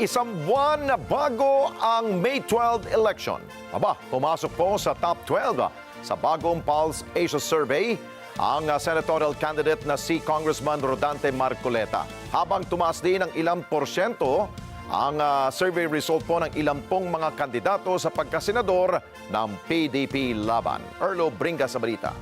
Isang buwan na bago ang May 12 election. Pumasok po sa top 12 sa bagong Pulse Asia Survey ang senatorial candidate na si Congressman Rodante Marcoleta. Habang tumaas din ng ilang porsyento ang survey result po ng ilang pong mga kandidato sa pagkasenador ng PDP laban. Erlo Bringa sa balita.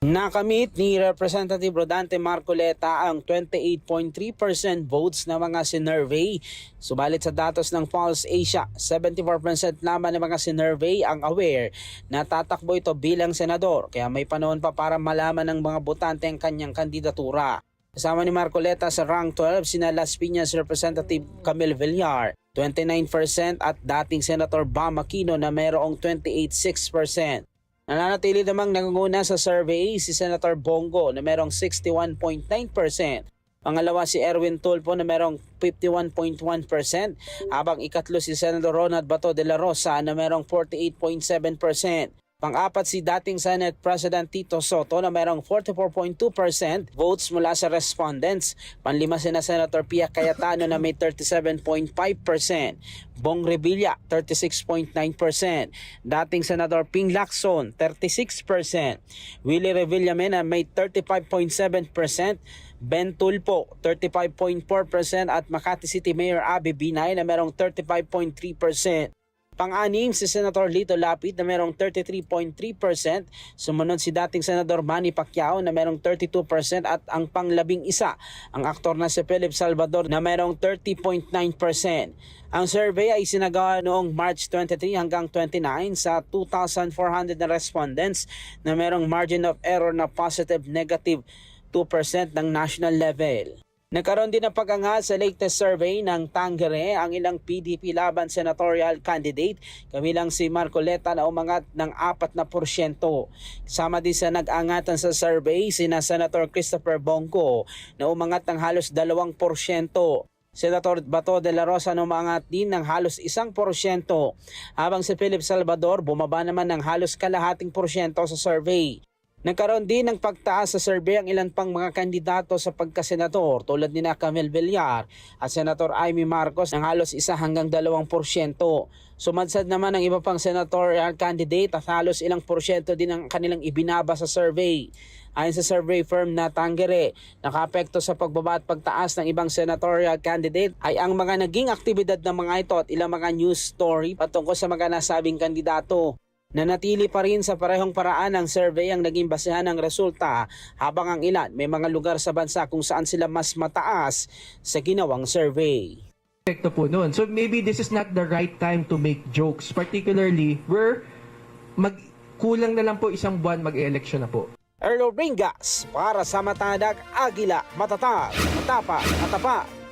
Nakamit ni Representative Rodante Marcoleta ang 28.3% votes ng mga sinurvey. Subalit sa datos ng Pulse Asia, 74% lamang ng mga sinurvey ang aware na tatakbo ito bilang senador. Kaya may panahon pa para malaman ng mga botante ang kanyang kandidatura. Kasama ni Marcoleta sa rank 12 sina Las Piñas Representative Camille Villar, 29% at dating Senator Bam Aquino na mayroong 28.6%. Nananatili namang nangunguna sa survey si Senator Bongo na merong 61.9%. Pangalawa si Erwin Tulfo na merong 51.1%. Habang ikatlo si Senator Ronald Bato de la Rosa na merong 48.7%. Pang-apat si dating Senate President Tito Soto na merong 44.2% votes mula sa respondents. Panlima si Senator Pia Cayetano na may 37.5%. Bong Revilla, 36.9%. Dating Senador Ping Lacson, 36%. Willie Revillame na may 35.7%. Ben Tulfo, 35.4% at Makati City Mayor Abby Binay na merong 35.3%. Pang-anim si Senator Lito Lapid na merong 33.3%. Sumunod si dating Senador Manny Pacquiao na merong 32% at ang pang-11 ang aktor na si Philip Salvador na merong 30.9%. Ang survey ay sinagawa noong March 23 hanggang 29 sa 2,400 na respondents na merong margin of error na positive-negative 2% ng national level. Nagkaroon din ng pag-angat sa latest survey ng Tangere ang ilang PDP laban senatorial candidate, kamilang si Marcoleta na umangat ng 4%. Kasama din sa nag-angatan sa survey sina Senator Christopher Bongo na umangat ng halos 2%. Senator Bato de la Rosa na umangat din ng halos 1%. Habang si Philip Salvador bumaba naman ng halos kalahating porsyento sa survey. Nagkaroon din ng pagtaas sa survey ang ilan pang mga kandidato sa pagkasenador tulad ni Camille Villar at Senator Amy Marcos ng halos 1 hanggang 2%. Sumadsad naman ang iba pang senatorial candidate at halos ilang porsyento din ang kanilang ibinaba sa survey. Ayon sa survey firm na Tangere, nakaapekto sa pagbaba at pagtaas ng ibang senatorial candidate ay ang mga naging aktibidad ng mga ito at ilang mga news story patungkol sa mga nasabing kandidato. Nanatili pa rin sa parehong paraan ang survey ang naging basehan ng resulta habang ang ilan may mga lugar sa bansa kung saan sila mas mataas sa ginawang survey. Epekto po noon. So maybe this is not the right time to make jokes, particularly where kulang na lang po isang buwan mag-election na po. Erlo Bringas para sa Matadag, Agila, Matatag, Matapa, Matapa.